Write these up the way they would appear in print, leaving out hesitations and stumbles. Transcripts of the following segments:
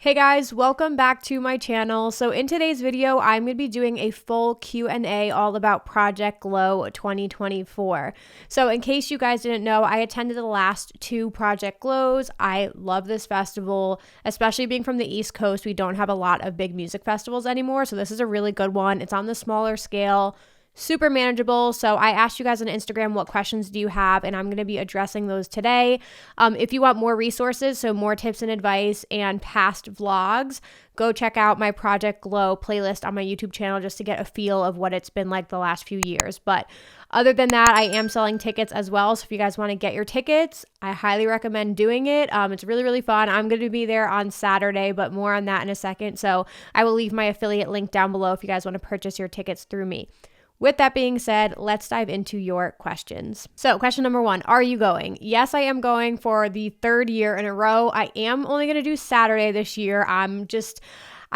Hey guys, welcome back to my channel. So in today's video, I'm going to be doing a full Q&A all about Project Glow 2024. So in case you guys didn't know, I attended the last two Project Glows. I love this festival, especially being from the East Coast. We don't have a lot of big music festivals anymore, so this is a really good one. It's on the smaller scale, super manageable. So I asked you guys on Instagram, what questions do you have? And I'm going to be addressing those today. If you want more resources, so more tips and advice and past vlogs, go check out my Project Glow playlist on my YouTube channel just to get a feel of what it's been like the last few years. But other than that, I am selling tickets as well. So if you guys want to get your tickets, I highly recommend doing it. It's really, really fun. I'm going to be there on Saturday, but more on that in a second. So I will leave my affiliate link down below if you guys want to purchase your tickets through me. With that being said, let's dive into your questions. So question number one, are you going? Yes, I am going for the third year in a row. I am only going to do Saturday this year. I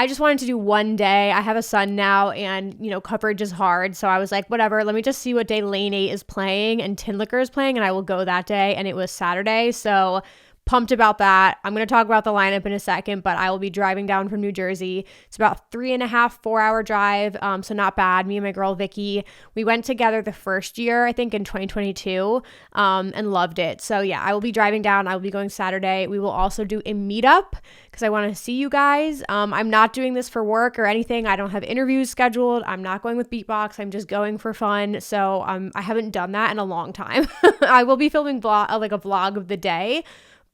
just wanted to do one day. I have a son now and, coverage is hard. So I was like, whatever, let me just see what day Lane 8 is playing and Tin Liquor is playing and I will go that day. And it was Saturday. So pumped about that. I'm going to talk about the lineup in a second, but I will be driving down from New Jersey. It's about 3.5, 4-hour drive. So not bad. Me and my girl, Vicky, we went together the first year, I think in 2022, and loved it. So yeah, I will be driving down. I will be going Saturday. We will also do a meetup because I want to see you guys. I'm not doing this for work or anything. I don't have interviews scheduled. I'm not going with Beatbox. I'm just going for fun. So I haven't done that in a long time. I will be filming a vlog of the day.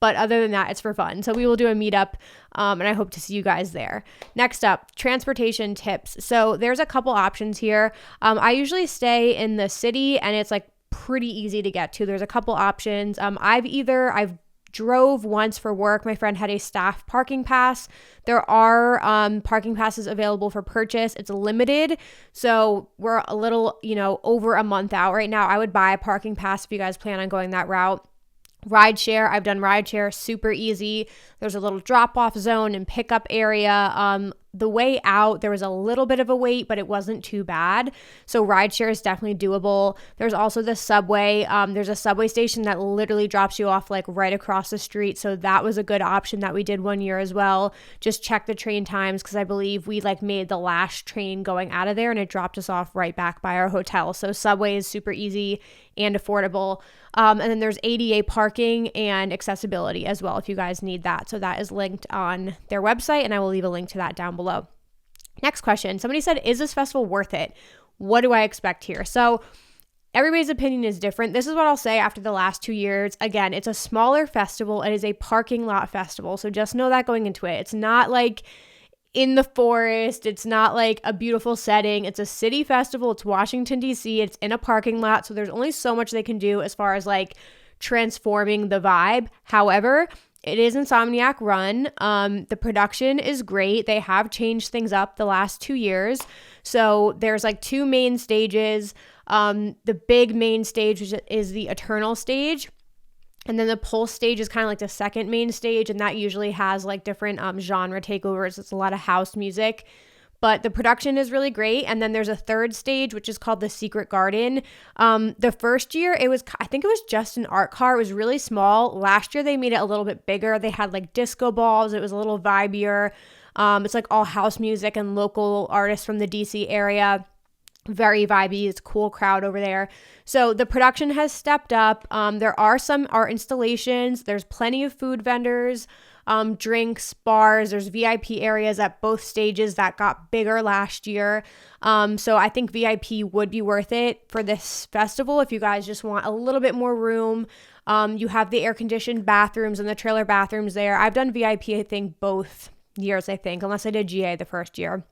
But other than that, it's for fun. So we will do a meetup, and I hope to see you guys there. Next up, transportation tips. So there's a couple options here. I usually stay in the city, and it's pretty easy to get to. There's a couple options. I've drove once for work. My friend had a staff parking pass. There are parking passes available for purchase. It's limited. So we're a little, over a month out right now. I would buy a parking pass if you guys plan on going that route. Rideshare, I've done rideshare, super easy. There's a little drop-off zone and pickup area. The way out, there was a little bit of a wait, but it wasn't too bad. So rideshare is definitely doable. There's also the subway. There's a subway station that literally drops you off right across the street. So that was a good option that we did one year as well. Just check the train times because I believe we made the last train going out of there and it dropped us off right back by our hotel. So subway is super easy and affordable. And then there's ADA parking and accessibility as well if you guys need that. So that is linked on their website and I will leave a link to that down below. Next question. Somebody said, is this festival worth it? What do I expect here? So everybody's opinion is different. This is what I'll say after the last 2 years. Again, it's a smaller festival. It is a parking lot festival. So just know that going into it. It's not in the forest. It's not a beautiful setting. It's a city festival. It's Washington, D.C. It's in a parking lot. So there's only so much they can do as far as transforming the vibe. However, it is Insomniac run. The production is great. They have changed things up the last 2 years. So there's two main stages. The big main stage which is the Eternal stage. And then the Pulse stage is kind of the second main stage. And that usually has different genre takeovers. It's a lot of house music. But the production is really great. And then there's a third stage, which is called the Secret Garden. The first year, I think it was just an art car. It was really small. Last year, they made it a little bit bigger. They had disco balls. It was a little vibier. It's all house music and local artists from the DC area. Very vibey. It's a cool crowd over there. So the production has stepped up. There are some art installations. There's plenty of food vendors. Drinks, bars, there's VIP areas at both stages that got bigger last year. So I think VIP would be worth it for this festival if you guys just want a little bit more room. You have the air-conditioned bathrooms and the trailer bathrooms there. I've done VIP, I think, both years, unless I did GA the first year.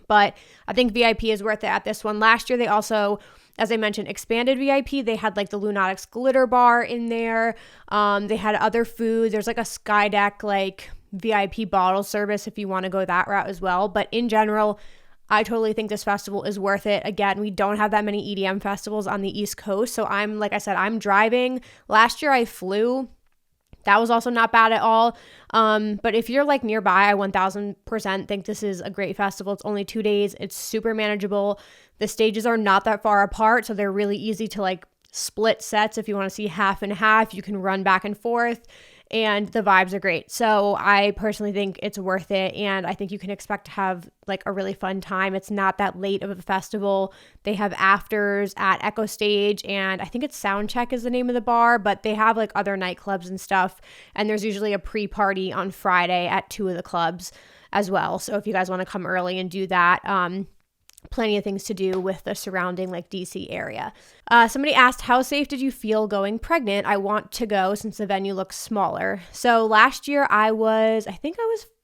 But I think VIP is worth it at this one. Last year, they also, as I mentioned, expanded VIP. They had the Lunatics glitter bar in there. They had other food. There's a sky deck, VIP bottle service if you want to go that route as well. But in general, I totally think this festival is worth it. Again, we don't have that many EDM festivals on the East Coast. So I'm driving. Last year I flew. That was also not bad at all. But if you're nearby, I 1000% think this is a great festival. It's only 2 days. It's super manageable. The stages are not that far apart, so they're really easy to split sets. If you want to see half and half, you can run back and forth. and the vibes are great. So I personally think it's worth it, and I think you can expect to have like a really fun time. It's not that late of a festival. They have afters at Echo Stage, and I think it's Soundcheck is the name of the bar, but they have like other nightclubs and stuff, and there's usually a pre-party on Friday at 2 of the clubs as well. So if you guys want to come early and do that, plenty of things to do with the surrounding like DC area. Somebody asked, how safe did you feel going pregnant? I want to go since the venue looks smaller. So last year I was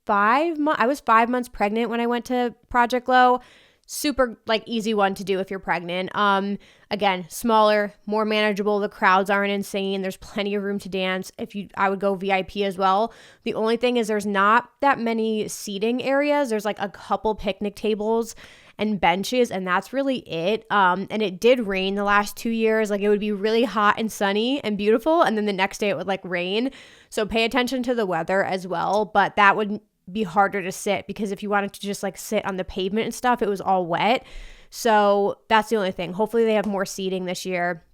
5 months pregnant when I went to Project Low. Super like easy one to do if you're pregnant. Again, smaller, more manageable. The crowds aren't insane. There's plenty of room to dance. I would go VIP as well. The only thing is there's not that many seating areas. There's like a couple picnic tables and benches, and that's really it. And it did rain the last 2 years. Like it would be really hot and sunny and beautiful, and then the next day it would like rain. So pay attention to the weather as well. But that would be harder to sit, because if you wanted to just like sit on the pavement and stuff, it was all wet. So that's the only thing. Hopefully they have more seating this year,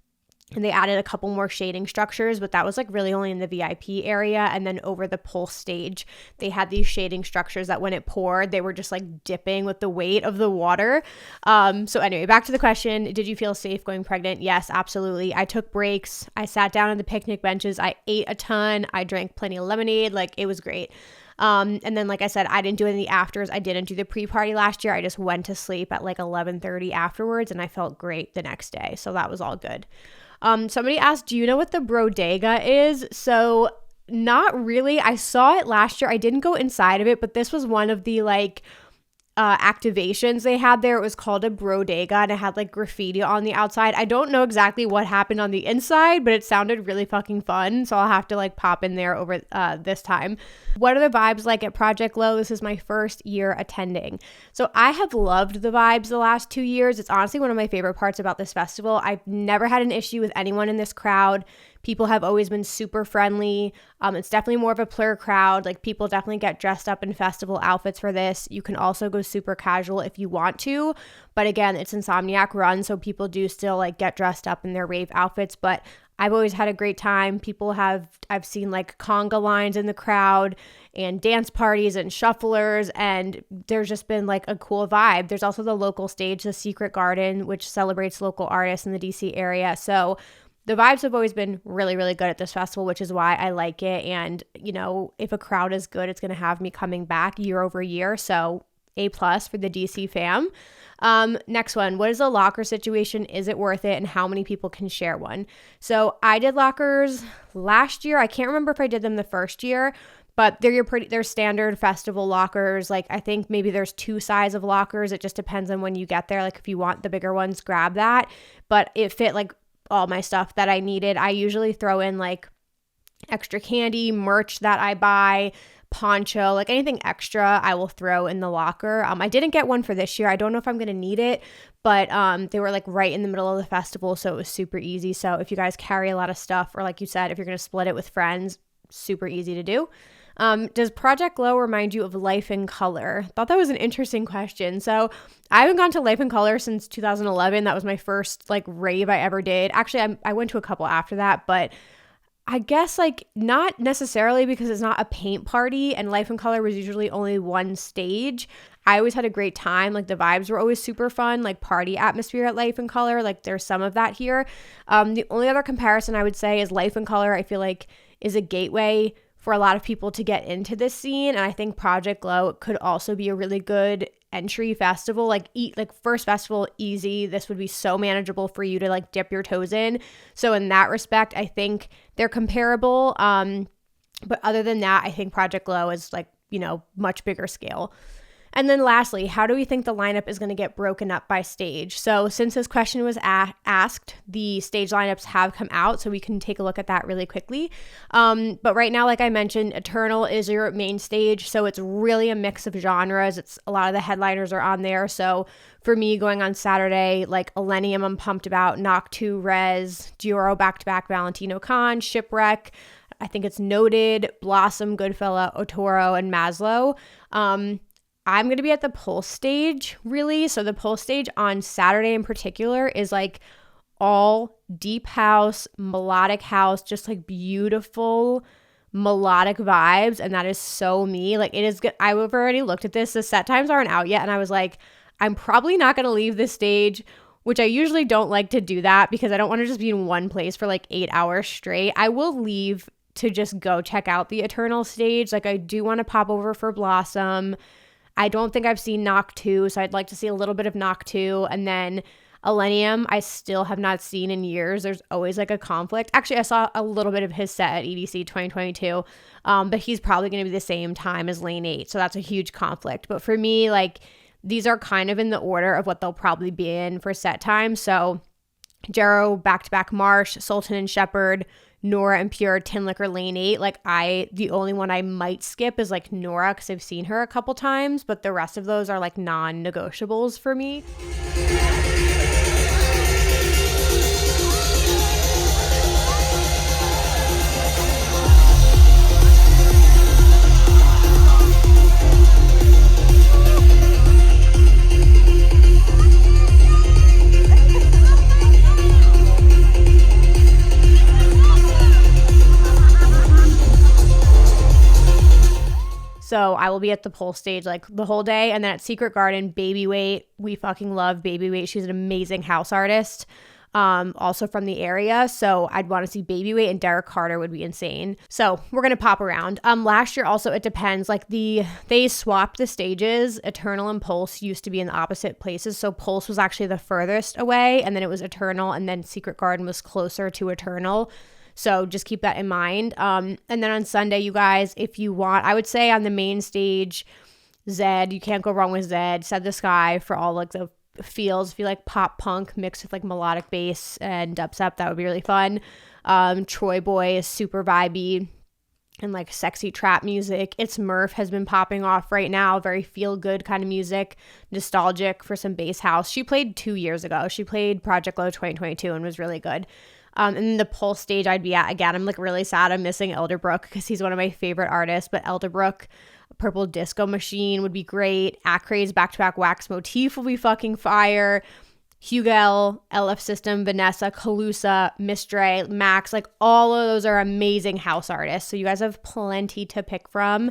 and they added a couple more shading structures, but that was like really only in the VIP area. And then over the pulse stage, they had these shading structures that when it poured, they were just like dipping with the weight of the water. So anyway, back to the question, did you feel safe going pregnant? Yes, absolutely. I took breaks. I sat down on the picnic benches. I ate a ton. I drank plenty of lemonade. Like it was great. And then, like I said, I didn't do any afters. I didn't do the pre-party last year. I just went to sleep at like 11:30 afterwards, and I felt great the next day. So that was all good. Somebody asked, do you know what the Brodega is? So not really. I saw it last year. I didn't go inside of it, but this was one of the like activations they had there. It was called a Brodega, and it had like graffiti on the outside. I don't know exactly what happened on the inside, but it sounded really fucking fun. So I'll have to like pop in there over this time. What are the vibes like at Project Low? This is my first year attending. So I have loved the vibes the last 2 years. It's honestly one of my favorite parts about this festival. I've never had an issue with anyone in this crowd. People have always been super friendly. It's definitely more of a plur crowd. Like people definitely get dressed up in festival outfits for this. You can also go super casual if you want to. But again, it's Insomniac run, so people do still like get dressed up in their rave outfits. But I've always had a great time. I've seen like conga lines in the crowd and dance parties and shufflers, and there's just been like a cool vibe. There's also the local stage, the Secret Garden, which celebrates local artists in the DC area. So the vibes have always been really, really good at this festival, which is why I like it. And, you know, if a crowd is good, it's going to have me coming back year over year. So A+ for the DC fam. Next one, what is the locker situation? Is it worth it? And how many people can share one? So I did lockers last year. I can't remember if I did them the first year, but they're standard festival lockers. Like I think maybe there's 2 size of lockers. It just depends on when you get there. Like if you want the bigger ones, grab that. But it fit like all my stuff that I needed. I usually throw in like extra candy, merch that I buy, poncho, like anything extra I will throw in the locker. I didn't get one for this year. I don't know if I'm going to need it, but they were like right in the middle of the festival, so it was super easy. So if you guys carry a lot of stuff, or like you said, if you're going to split it with friends, super easy to do. Does Project Glow remind you of Life in Color? Thought that was an interesting question. So I haven't gone to Life in Color since 2011. That was my first like rave I ever did. Actually, I went to a couple after that, but I guess like not necessarily, because it's not a paint party, and Life in Color was usually only one stage. I always had a great time. Like the vibes were always super fun, like party atmosphere at Life in Color. Like there's some of that here. The only other comparison I would say is Life in Color, I feel like, is a gateway for a lot of people to get into this scene. And I think Project Glow could also be a really good entry festival. Like first festival, easy. This would be so manageable for you to like dip your toes in. So in that respect, I think they're comparable. But other than that, I think Project Glow is like, you know, much bigger scale. And then lastly, how do we think the lineup is going to get broken up by stage? So since this question was asked, the stage lineups have come out, so we can take a look at that really quickly. But right now, like I mentioned, Eternal is your main stage, so it's really a mix of genres. It's a lot of the headliners are on there. So for me, going on Saturday, like Illenium, I'm pumped about, Knock 2, Rez, Dioro back-to-back, Valentino Khan, Shipwreck, I think it's Noted, Blossom, Goodfella, Otoro, and Maslow. I'm going to be at the Pulse stage, really. So the Pulse stage on Saturday in particular is like all deep house, melodic house, just like beautiful, melodic vibes, and that is so me. Like, it is good. I've already looked at this. The set times aren't out yet, and I was like, I'm probably not going to leave this stage, which I usually don't like to do that because I don't want to just be in one place for like 8 hours straight. I will leave to just go check out the Eternal stage. Like, I do want to pop over for Blossom. I don't think I've seen Knock 2, so I'd like to see a little bit of Knock 2, and then Illenium, I still have not seen in years. There's always like a conflict. Actually, I saw a little bit of his set at EDC 2022, but he's probably going to be the same time as Lane 8, so that's a huge conflict. But for me, like, these are kind of in the order of what they'll probably be in for set time. So Jarrow, back-to-back Marsh, Sultan and Shepherd, Nora and Pure, Tin Liquor, Lane 8. Like, the only one I might skip is like Nora because I've seen her a couple times, but the rest of those are like non-negotiables for me. So I will be at the Pulse stage like the whole day. And then at Secret Garden, Babyweight. We fucking love Babyweight. She's an amazing house artist, also from the area. So I'd want to see Babyweight, and Derek Carter would be insane. So we're going to pop around. Last year also, it depends. Like, they swapped the stages. Eternal and Pulse used to be in the opposite places. So Pulse was actually the furthest away, and then it was Eternal, and then Secret Garden was closer to Eternal. So just keep that in mind. And then on Sunday, you guys, if you want, I would say on the main stage, Zed, you can't go wrong with Zed. Set the Sky for all like the feels. If you like pop punk mixed with like melodic bass and dubstep, that would be really fun. Troy Boy is super vibey and like sexy trap music. It's Murph has been popping off right now. Very feel good kind of music, nostalgic for some bass house. She played 2 years ago. She played Project Low 2022 and was really good. And the Pulse stage I'd be at, again, I'm like really sad I'm missing Elderbrook because he's one of my favorite artists, but Elderbrook, Purple Disco Machine would be great. Acrade's back-to-back Wax Motif will be fucking fire. Hugel, LF System, Vanessa, Calusa, Miss Dre, Max, like all of those are amazing house artists. So you guys have plenty to pick from.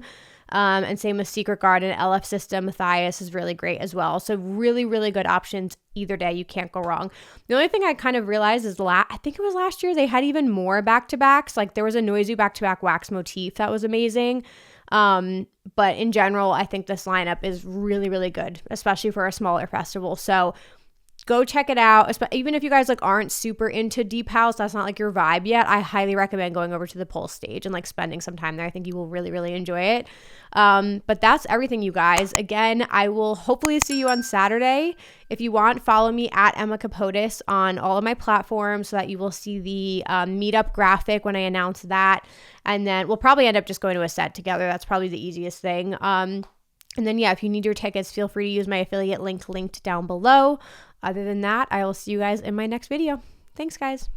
And same with Secret Garden, LF System, Matthias is really great as well. So really, really good options either day. You can't go wrong. The only thing I kind of realized is I think it was last year, they had even more back-to-backs. Like there was a Noisy back-to-back Wax Motif that was amazing. But in general, I think this lineup is really, really good, especially for a smaller festival. So go check it out. Even if you guys like aren't super into deep house, that's not like your vibe yet, I highly recommend going over to the Pulse stage and like spending some time there. I think you will really, really enjoy it. But that's everything, you guys. Again, I will hopefully see you on Saturday. If you want, follow me at Emma Kapotes on all of my platforms so that you will see the meetup graphic when I announce that. And then we'll probably end up just going to a set together. That's probably the easiest thing. And then, yeah, if you need your tickets, feel free to use my affiliate link linked down below. Other than that, I will see you guys in my next video. Thanks, guys.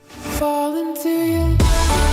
Fall into you.